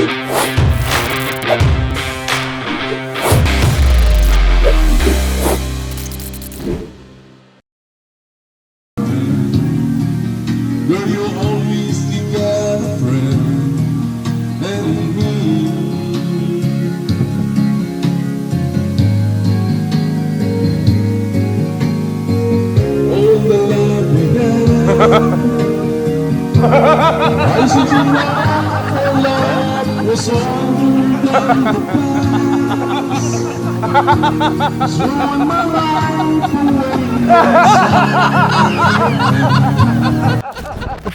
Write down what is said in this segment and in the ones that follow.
Girl, you always got a friend and me. All the love we had, I should you know our love was all in the past. It's ruined my life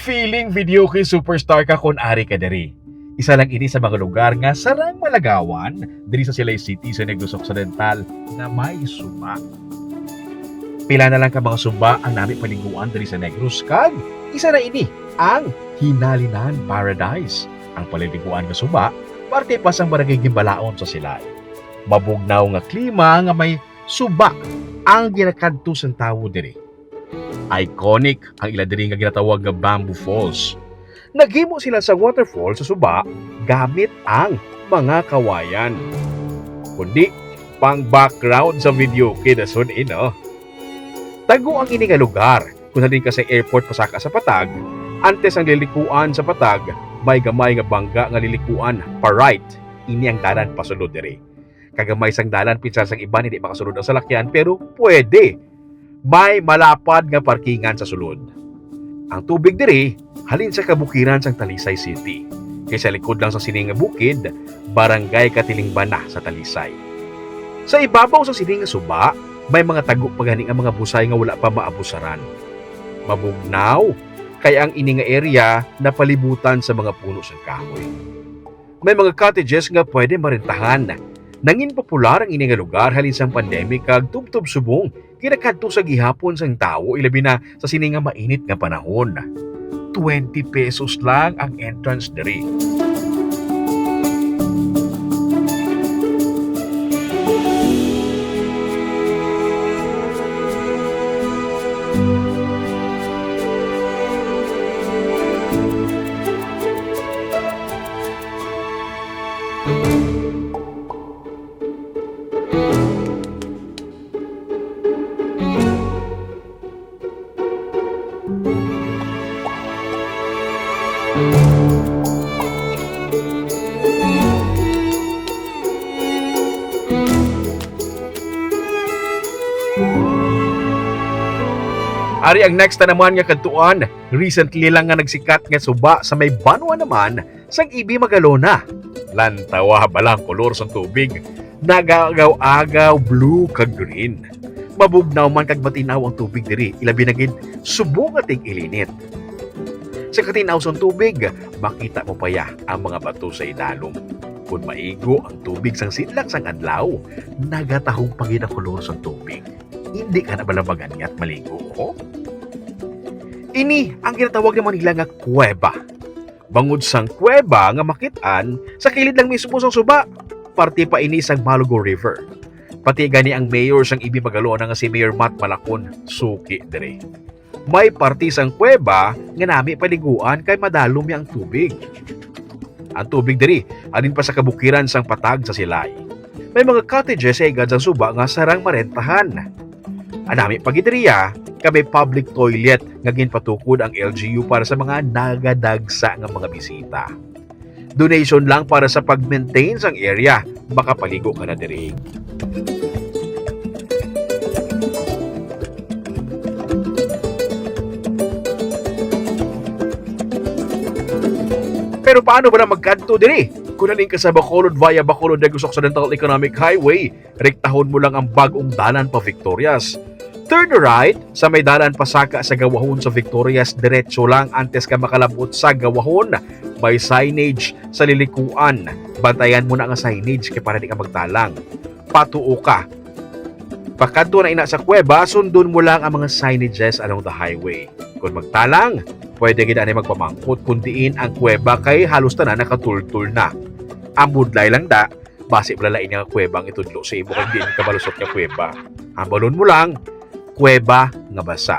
Feeling video kay superstar ka kon ari ka diri. Isa lang ini sa mga lugar nga sarang malagawan diri sa Silay City sa Negros Occidental na may suba. Pila na lang ka mga suba ang nami paliguan diri sa Negros kag isa na ini ang Hinalinan Paradise. Ang paliguan nga suba parte pa sang barangay Gimbalaon sa Silay. Mabugnaw nga klima nga may suba ang ginakadto sang tawo diri. Iconic ang ila diri nga ginatawag nga Bamboo Falls. Naghimo sila sa waterfall sa suba gamit ang mga kawayan. Kundi pang background sa video kinasun ino. Tago ang ini nga lugar kung halin ka sa airport pasaka sa Patag. Antes ang lilikuan sa Patag, may gamay nga bangga nga lilikuan pa right. Ini ang dalan pasulod diri. Kagamay sang dalan pinsan sang iba hindi makasulod ang salakyan pero pwede. May malapad nga parkingan sa sulod. Ang tubig diri halin sa kabukiran sang Talisay City. Kay sa likod lang sa sining nga bukid, barangay Katilingban sa Talisay. Sa ibabaw sa sining nga suba, may mga tago pagani ang mga busay nga wala pa maabusaran. Mabugnaw kay ang ini nga area na palibutan sa mga puno sang kahoy. May mga cottages nga pwede marentahan. Nangin popular ang ini nga lugar halin sang pandemic kag tubtob subong kinakadto sa gihapon sang tawo ilabi na sa sini nga mainit nga panahon. 20 pesos lang ang entrance diri. Ari ang next na naman nga kadtuan, recently lang nga nagsikat nga suba sa may banwa naman sang Ibi Magalona. Lantawa balang kolor sang tubig, nagagaw-agaw blue kag green. Mabugnaw man kag matinaw ang tubig diri, ilabi na gid subong ating ilinit. Sa katinaw sang tubig, makita mo pa ya ang mga bato sa idalom. Kung maigo ang tubig sang sidlak sang adlaw, nagatahong pagid ang kolor sang tubig. Hindi ka na balabagan at maligo, oh? Ini ang ginatawag naman nila nga kuweba. Bangod sang kuweba nga makitaan sa kilid lang mismo sang suba, parte pa ini sang Malugo River. Pati gani ang mayor sang Ibi Magalona nga si Mayor Matt Malakon, suki diri. May parte sang kuweba nga nami paliguan kay madalom yang tubig. Ang tubig diri alin pa sa kabukiran sang Patag sa Silay. May mga cottages sa igad sang suba nga sarang marentahan. Anami pagidriya, kami public toilet nga ginpatukod ang LGU para sa mga nagadagsa nga mga bisita. Donation lang para sa pag-maintain sang area, makapaligo ka na diri. Pero paano ba na magkanto diri? Kung naling ka sa Bacolod via Bacolod Negros Occidental Economic Highway, rektahon mo lang ang bagong dalan pa Victorias. Turn right sa may dalan pasaka sa Gawahon sa Victorias, diretso lang antes ka makalabot sa Gawahon. May signage sa lilikuan. Bantayan mo na ang signage kaya para di ka magtalang. Patuo ka. Pagkanto na ina sa kuweba, sundon mo lang ang mga signages along the highway. Kung magtalang, pwede gina na magpamangkot kung diin ang kuweba kay halos na nakatultul na. Ang budlay lang da, base blalain nga kuwebang itudlo sa imo kung diin ka malusot nga kuweba. Ang balon mo lang, kuweba nga basa.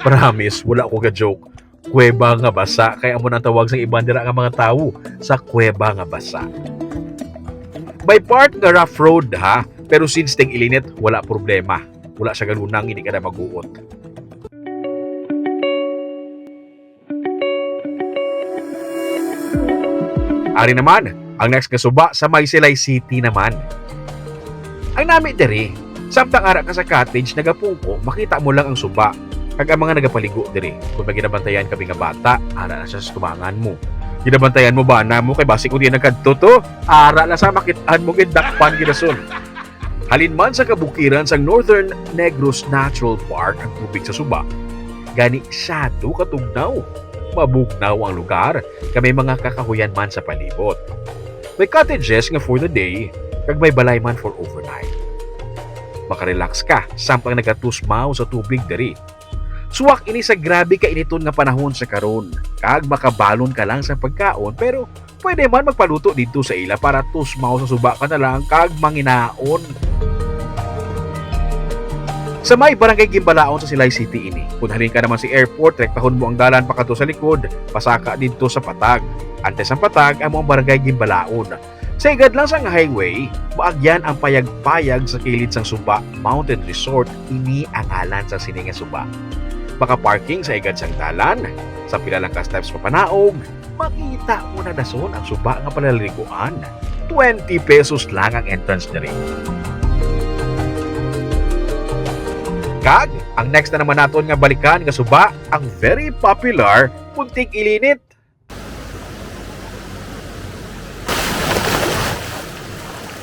Promise, wala ko ka-joke. Kuweba nga basa, kaya mo nang tawag sa ibang dira nga mga tao sa kuweba nga basa. May part nga rough road ha, pero since ting ilinit, wala problema. Wala siya ganunang hindi ka na mag-uot. Ari naman, ang next nga suba sa Maysilay City naman. Ang nami diri, samtang ara ka sa cottage nagapungko, makita mo lang ang suba. Kag ang mga nagapaligo diri, kung may ginabantayan kami nga bata, ara na siya sa tumangan mo. Ginabantayan mo ba na mo kay basi kung di nagkadto to? Ara na sa makitaan mo gidakpan ginason. Halin man sa kabukiran sa Northern Negros Natural Park ang tubig sa suba. Gani shadow katugnaw. Mabugnaw ang lugar, kami mga kakahuyan man sa palibot. May cottages nga for the day, kag may balay man for overnight. Makarelax ka, sampang nagatusmaw sa tubig diri. Suwak ini sa grabe ka initon nga panahon sa karon, kag makabalon ka lang sa pagkaon, pero pwede man magpaluto dito sa ila para tusmaw sa suba ka na lang kag manginaon. Sa may barangay Gimbalaon sa Silay City ini, kung halin ka naman si airport, rektahon mo ang dalan pakato sa likod, pasaka dito sa Patag. Antes ang Patag, ang barangay Gimbalaon. Sa igad lang sang highway, maagyan ang payag-payag sa kilid sang Suba Mountain Resort, ini ang alan sa sininga Suba. Maka-parking sa igad sang dalan, sa pila lang ka steps papanaog, makita mo na dason ang Suba nga palaliguan. 20 pesos lang ang entrance diri. Kag, ang next na naman naton nga balikan nga suba, ang very popular Punting Ilinit.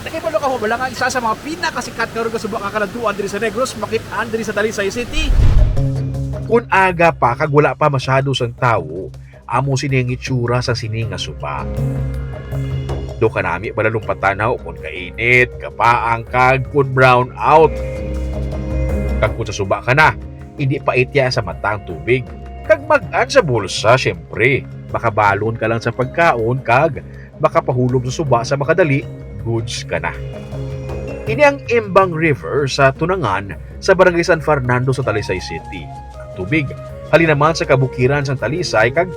Nakipalo ka mo bala nga isa sa mga pinakasikat nga nga suba nga kalantuan diri sa Negros, makitaan diri sa Talisay City. Kung aga pa kag wala pa masyado sang tawo, amo sining itsura sa sining nga suba. Do ka nami balalong patanaw kung kainit, kapaang kag kun brown out. Kag kung sa suba ka na, hindi pa itya sa matang tubig. Kag mag-an sa bulsa, syempre. Makabalon ka lang sa pagkaon, kag makapahulog sa suba sa makadali, goods ka na. Ini ang Imbang River sa Tunangan sa Barangay San Fernando sa Talisay City. Ang tubig, halin naman sa kabukiran sa Talisay, kag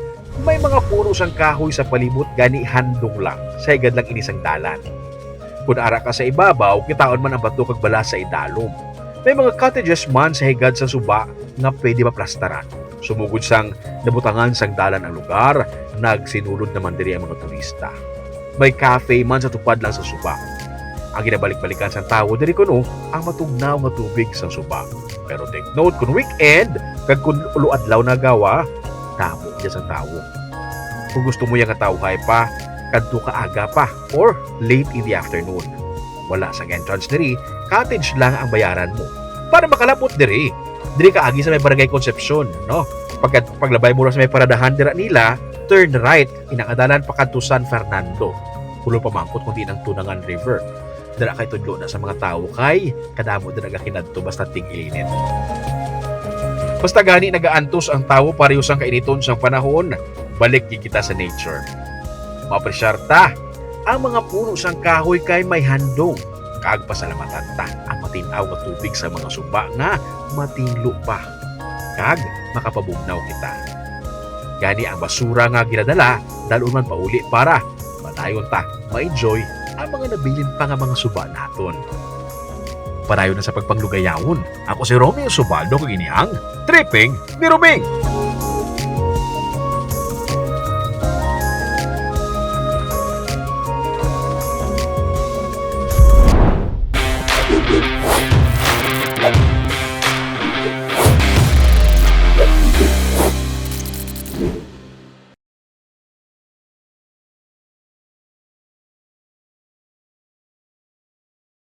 may mga puno sang kahoy sa palibot gani handong lang, sa higad lang inisang dalan. Kung ara ka sa ibabaw, kitaon man ang bato kag bala sa idalom. May mga cottages man sa higad sa suba nga pwede maplastaran. Sumugod sang nabutangan sang dalan ang lugar, nagsinulod naman diri ang mga turista. May cafe man sa tupad lang sa suba. Ang ginabalik-balikan sang tawo diri kuno ang matugnaw nga tubig sa suba. Pero take note kung weekend, kag kun ulo adlaw na gawa, tamo diya sang tawo. Kung gusto mo yang tawhay pa, kadto ka aga pa or late in the afternoon. Wala sa entrance diri, cottage lang ang bayaran mo. Para makalapot diri, diri ka agi sa may Barangay Concepcion, no? Paglabay mo sa may paradahan dira nila, turn right, inakadalan pa kadto San Fernando. Kulo pamangkot kundi ng Tunangan River. Dira kay tudlo na sa mga tawo kay kadamo dira ga kinadto basta tig-ilinit. Basta gani nagaantos ang tawo pareho sang kainiton sang panahon, balik kita sa nature. Maapresyar ta ang mga puno sang kahoy kay may handong. Kag pasalamatan ta ang matinaw nga tubig sa mga suba nga matinlo pa. Kag makapabugnaw kita. Gani ang basura nga ginadala, dalon man pauli para madayon ta ma-enjoy ang mga nabilin pa nga mga suba naton. Padayon na sa pagpanglugayawon. Ako si Romeo Subaldo kag ini ang Tripping ni Roming.